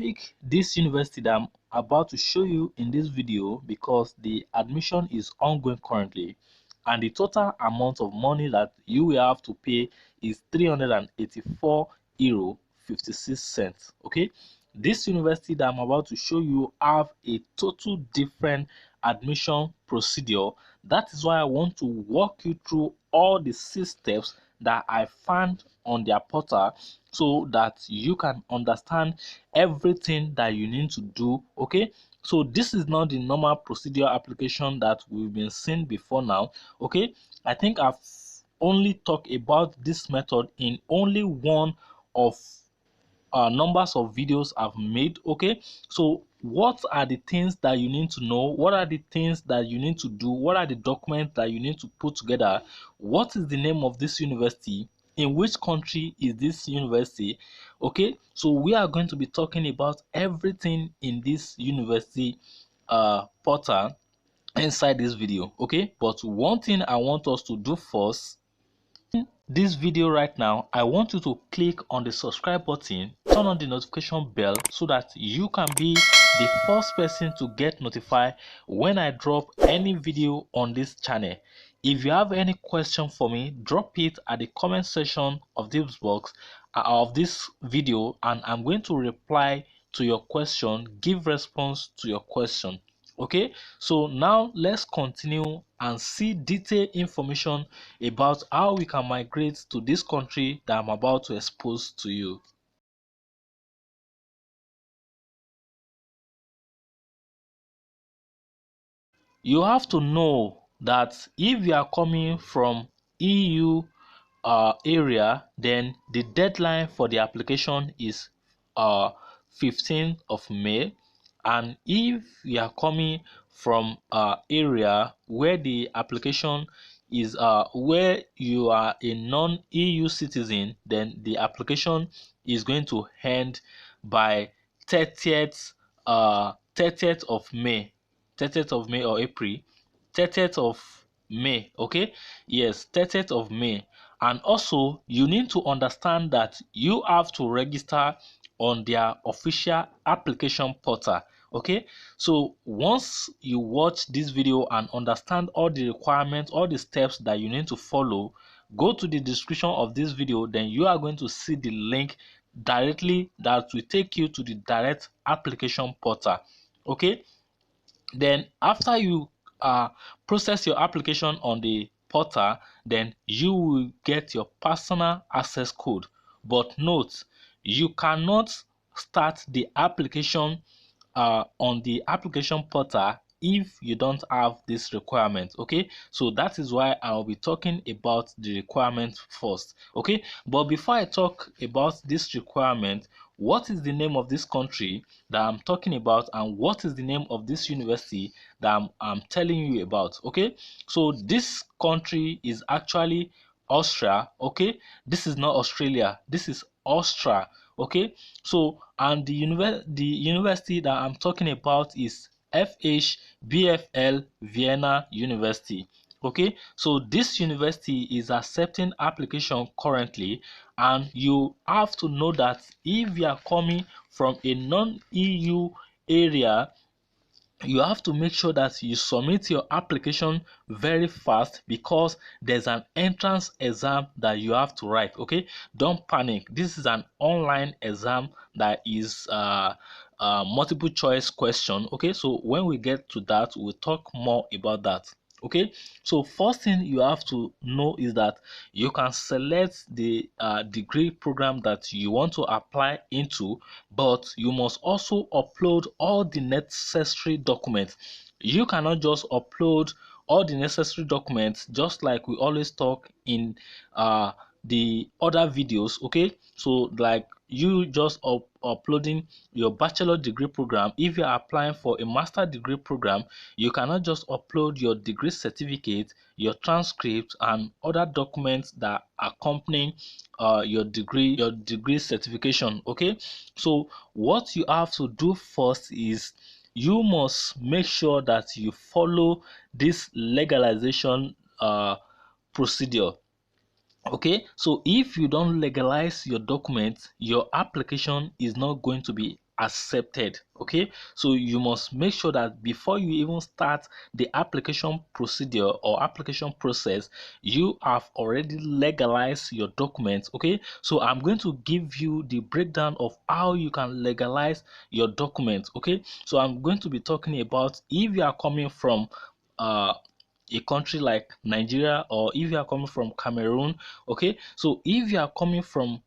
pick this university that I'm about to show you in this video because the admission is ongoing currently, and the total amount of money that you will have to pay is 384 euro 56 cents. Okay, this university that I'm about to show you have a total different admission procedure. That is why I want to walk you through all the 6 steps that I found on their portal so that you can understand everything that you need to do. Okay, so this is not the normal procedure application that we've been seeing before now. Okay, I think I've only talked about this method in only one of numbers of videos I've made. Okay, so what are the things that you need to know? What are the things that you need to do? What are the documents that you need to put together? What is the name of this university? In which country is this university? Okay, so we are going to be talking about everything in this university portal inside this video. Okay, but one thing I want us to do first this video right now, I want you to click on the subscribe button, turn on the notification bell so that you can be the first person to get notified when I drop any video on this channel. If you have any question for me, drop it at the comment section of this box of this video, and I'm going to reply to your question, give response to your question. Okay, so now let's continue and see detailed information about how we can migrate to this country that I'm about to expose to you. You have to know that if you are coming from EU area, then the deadline for the application is 15th of May, and if you are coming from area where the application is where you are a non-EU citizen, then the application is going to end by 30th 30th of May, 30th of May or April, 30th of May. Okay, yes, 30th of May. And also you need to understand that you have to register on their official application portal. Okay, so once you watch this video and understand all the requirements, all the steps that you need to follow, go to the description of this video, then you are going to see the link directly that will take you to the direct application portal. Okay, then after you process your application on the portal, then you will get your personal access code. But note, you cannot start the application on the application portal if you don't have this requirement. Okay, so that is why I'll be talking about the requirement first. Okay, but before I talk about this requirement, what is the name of this country that I'm talking about, and what is the name of this university that I'm telling you about? Okay, so this country is actually Austria. Okay, this is not Australia, this is Austria. Okay, so and the university that I'm talking about is FHBFL Vienna University. Okay, so this university is accepting application currently, and you have to know that if you are coming from a non-EU area, you have to make sure that you submit your application very fast because there's an entrance exam that you have to write. Okay, don't panic, this is an online exam that is multiple choice question. Okay, so when we get to that, we'll talk more about that. Okay, so first thing you have to know is that you can select the degree program that you want to apply into, but you must also upload all the necessary documents. You cannot just upload all the necessary documents just like we always talk in the other videos. Okay, so like you just uploading your bachelor degree program. If you are applying for a master degree program, you cannot just upload your degree certificate, your transcript, and other documents that accompany your degree certification. Okay, so what you have to do first is you must make sure that you follow this legalization procedure. Okay, so if you don't legalize your documents, your application is not going to be accepted. Okay, so you must make sure that before you even start the application procedure or application process, you have already legalized your documents. Okay, so I'm going to give you the breakdown of how you can legalize your documents. Okay, so I'm going to be talking about if you are coming from a country like Nigeria, or if you are coming from Cameroon. Okay, so if you are coming from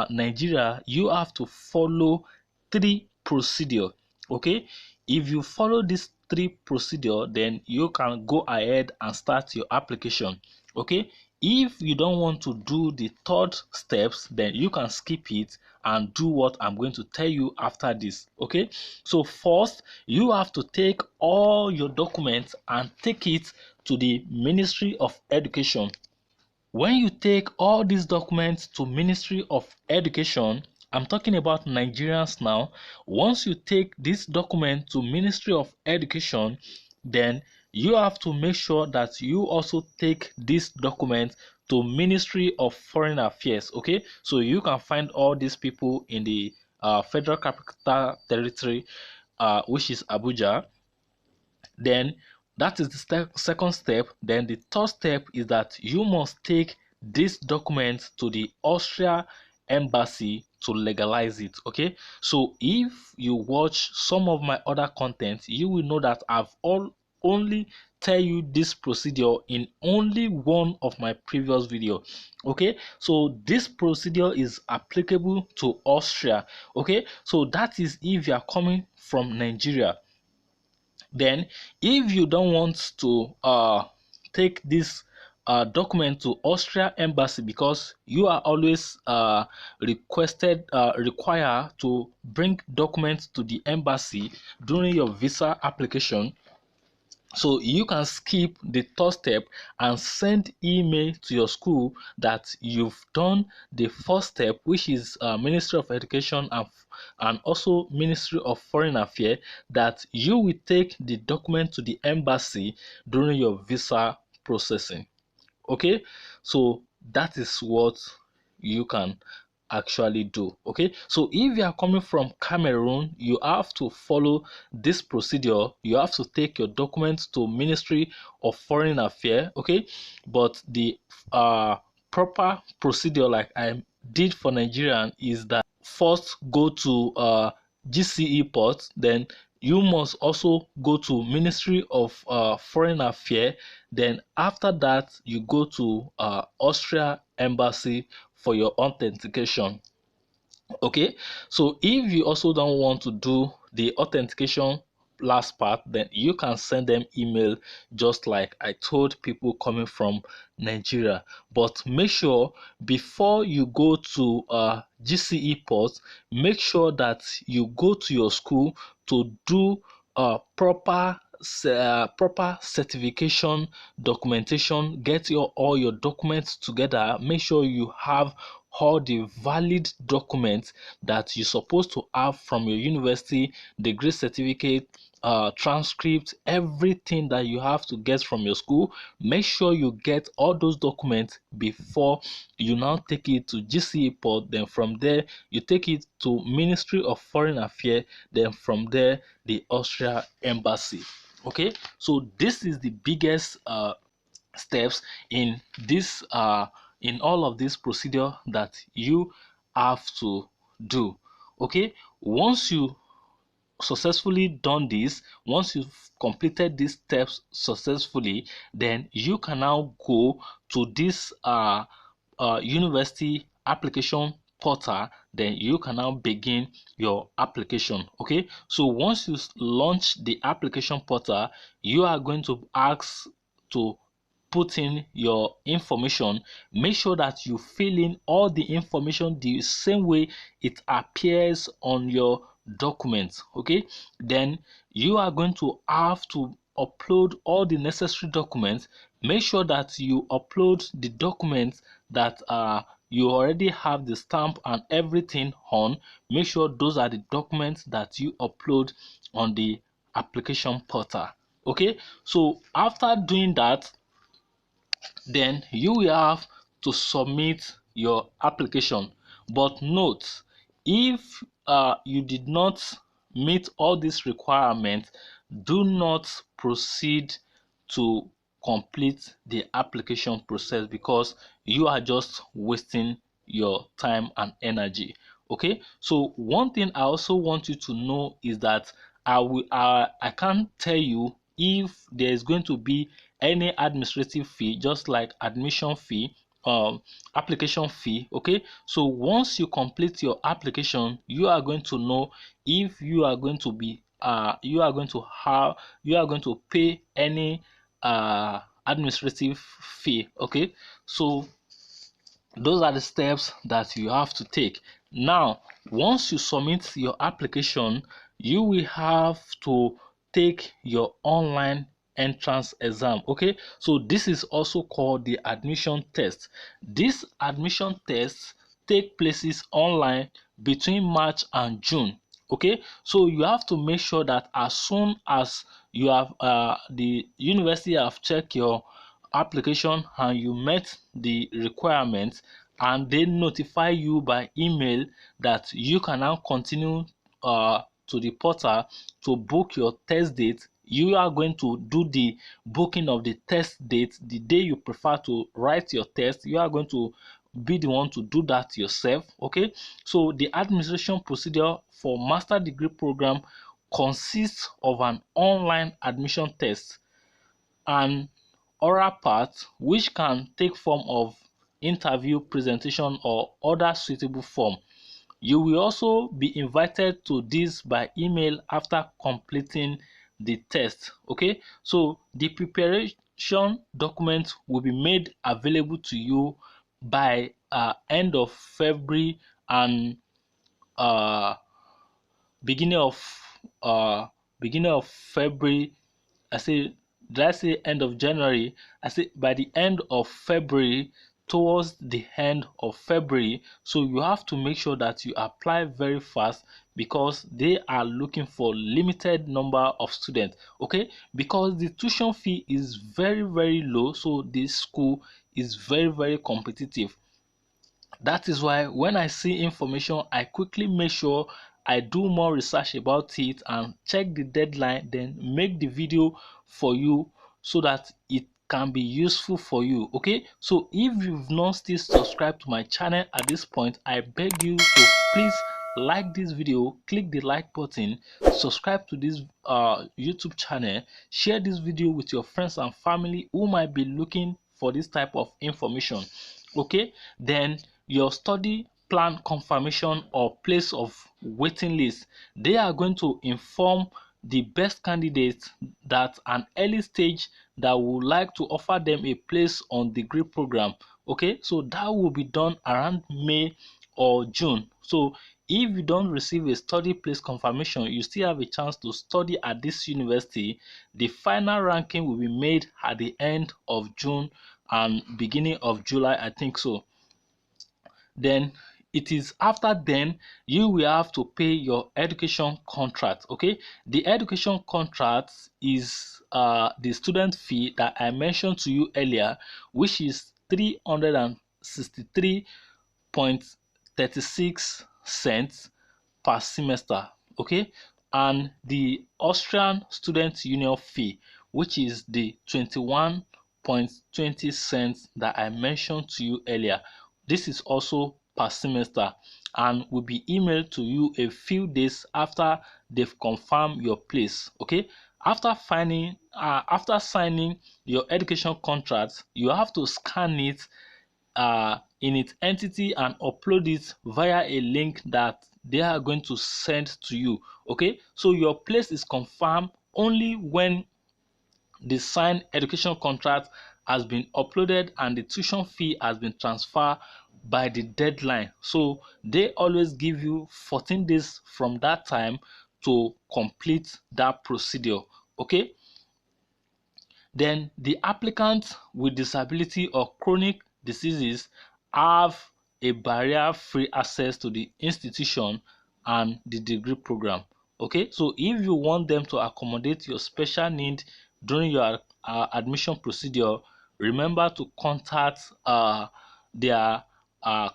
Nigeria, you have to follow three procedure. Okay, if you follow these three procedure, then you can go ahead and start your application. Okay, if you don't want to do the third steps, then you can skip it and do what I'm going to tell you after this. Okay, so first you have to take all your documents and take it to the Ministry of Education. When you take all these documents to Ministry of Education, I'm talking about Nigerians now. Once you take this document to Ministry of Education, then you have to make sure that you also take this document to Ministry of Foreign Affairs. Okay, so you can find all these people in the Federal Capital Territory, which is Abuja. Then that is the second step. Then the third step is that you must take this document to the Austria embassy to legalize it. Okay, so if you watch some of my other content, you will know that I've only tell you this procedure in only one of my previous video. Okay, so this procedure is applicable to Austria. Okay, so that is if you are coming from Nigeria. Then if you don't want to take this document to Austria embassy, because you are always required to bring documents to the embassy during your visa application, so you can skip the third step and send email to your school that you've done the first step, which is Ministry of Education and also Ministry of Foreign Affairs, that you will take the document to the embassy during your visa processing. Okay, so that is what you can actually do. Okay, so if you are coming from Cameroon, you have to follow this procedure. You have to take your documents to Ministry of Foreign Affairs. Okay, but the proper procedure, like I did for Nigerian, is that first go to GCE port, then you must also go to Ministry of Foreign Affairs. Then after that, you go to Austria embassy for your authentication. Okay, so if you also don't want to do the authentication last part, then you can send them email, just like I told people coming from Nigeria. But make sure before you go to GCE port, make sure that you go to your school to do proper certification documentation. Get all your documents together. Make sure you have all the valid documents that you're supposed to have from your university, degree certificate, transcript, everything that you have to get from your school. Make sure you get all those documents before you now take it to GCE port. Then from there you take it to Ministry of Foreign Affairs, then from there the Austria embassy. Okay, so this is the biggest steps in this in all of this procedure that you have to do. Okay, once you successfully done this, once you've completed these steps successfully, then you can now go to this university application portal. Then you can now begin your application. Okay, so once you launch the application portal, you are going to ask to put in your information. Make sure that you fill in all the information the same way it appears on your documents. Okay, then you are going to have to upload all the necessary documents. Make sure that you upload the documents that you already have the stamp and everything on. Make sure those are the documents that you upload on the application portal. Okay, so after doing that, then you will have to submit your application. But note, if you did not meet all these requirements, do not proceed to complete the application process, because you are just wasting your time and energy. Okay, so one thing I also want you to know is that I can't tell you if there is going to be any administrative fee, just like admission fee, um application fee. Okay, so once you complete your application, you are going to know if you are going to be you are going to pay any administrative fee. Okay, so those are the steps that you have to take. Now, once you submit your application, you will have to take your online entrance exam. Okay, so this is also called the admission test. This admission test take places online between March and June. Okay, so you have to make sure that as soon as you have the university have checked your application and you met the requirements, and they notify you by email that you can now continue to the portal to book your test date. You are going to do the booking of the test date the day you prefer to write your test. You are going to be the one to do that yourself. Okay, so the administration procedure for master degree program consists of an online admission test, an oral part which can take form of interview, presentation, or other suitable form. You will also be invited to this by email after completing the test. Okay, so the preparation document will be made available to you by end of February and uh, beginning of uh, beginning of February. I say, did I say end of January? I say by the end of February, towards the end of February. So you have to make sure that you apply very fast, because they are looking for limited number of students. Okay, because the tuition fee is very, very low, so this school is very, very competitive. That is why when I see information, I quickly make sure I do more research about it and check the deadline, then make the video for you so that it can be useful for you. Okay, so if you've not still subscribed to my channel at this point, I beg you to please like this video, click the like button, subscribe to this YouTube channel, share this video with your friends and family who might be looking for this type of information. Okay, then your study plan confirmation or place of waiting list, they are going to inform the best candidates that an early stage that would like to offer them a place on degree program. Okay, so that will be done around May or June. So if you don't receive a study place confirmation, you still have a chance to study at this university. The final ranking will be made at the end of June and beginning of July, I think so. Then it is after then you will have to pay your education contract. Okay, the education contract is the student fee that I mentioned to you earlier, which is 363.36 per semester. Okay, and the Austrian student union fee, which is the 21.20 cents that I mentioned to you earlier. This is also per semester and will be emailed to you a few days after they've confirmed your place. Okay, after signing your education contract, you have to scan it in its entity and upload it via a link that they are going to send to you. Okay, so your place is confirmed only when the signed education contract has been uploaded and the tuition fee has been transferred by the deadline. So they always give you 14 days from that time to complete that procedure. Okay, then the applicants with disability or chronic diseases have a barrier-free access to the institution and the degree program. Okay, so if you want them to accommodate your special need during your admission procedure, remember to contact their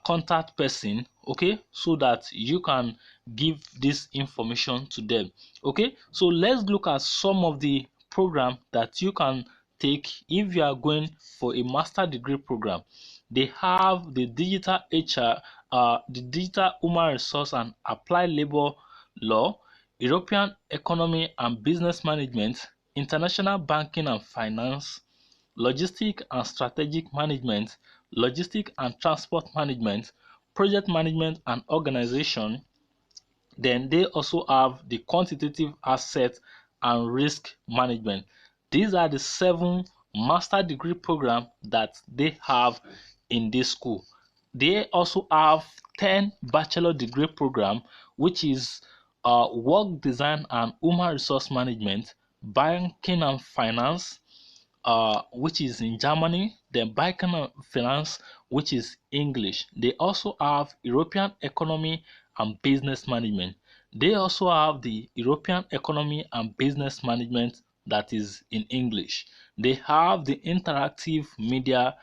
contact person, okay, so that you can give this information to them. Okay, so let's look at some of the program that you can take if you are going for a master degree program. They have the digital HR, the digital human resource and applied labor law, European economy and business management, international banking and finance, logistic and strategic management, logistic and transport management, project management and organization. Then they also have the quantitative asset and risk management. These are the 7 master degree program that they have in this school. They also have 10 bachelor degree program, which is work design and human resource management, banking and finance, which is in Germany, then Banking and Finance, which is English. They also have European Economy and Business Management. They also have the European Economy and Business Management that is in English. They have the Interactive Media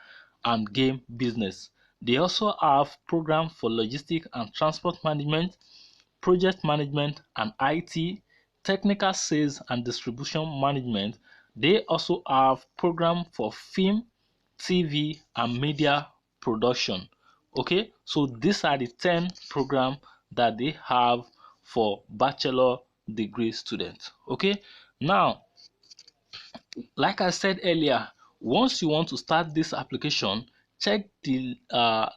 and Game Business. They also have program for Logistic and Transport Management, project management and IT, technical sales and distribution management. They also have program for film, TV and media production. Okay, so these are the 10 program that they have for bachelor degree students. Okay, now like I said earlier, once you want to start this application, check the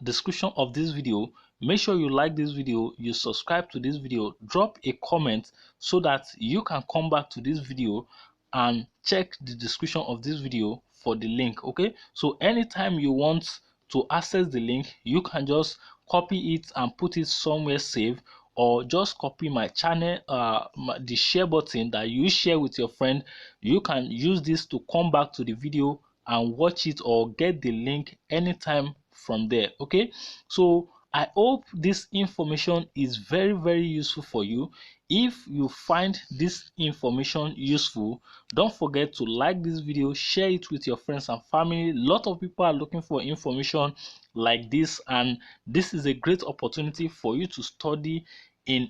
description of this video. Make sure you like this video, you subscribe to this video, drop a comment so that you can come back to this video and check the description of this video for the link. Okay, so anytime you want to access the link, you can just copy it and put it somewhere safe, or just copy my channel, the share button that you share with your friend. You can use this to come back to the video and watch it or get the link anytime from there. Okay, so I hope this information is very useful for you. If you find this information useful, don't forget to like this video, share it with your friends and family. A lot of people are looking for information like this, and this is a great opportunity for you to study in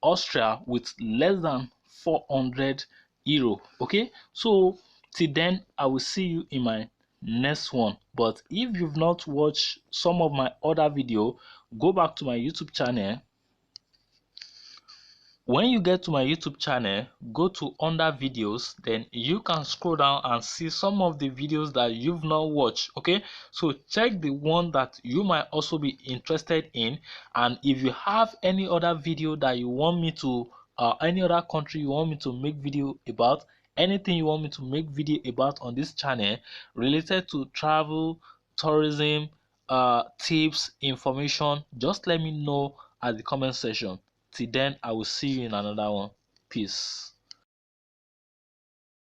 Austria with less than 400 euro. Okay, so till then I will see you in my next one. But if you've not watched some of my other video, go back to my YouTube channel. When you get to my YouTube channel, go to under videos, then you can scroll down and see some of the videos that you've not watched. Okay, so check the one that you might also be interested in. And if you have any other video that you want me to any other country you want me to make video about, anything you want me to make video about on this channel related to travel, tourism, tips, information, just let me know at the comment section. Till then, I will see you in another one. Peace.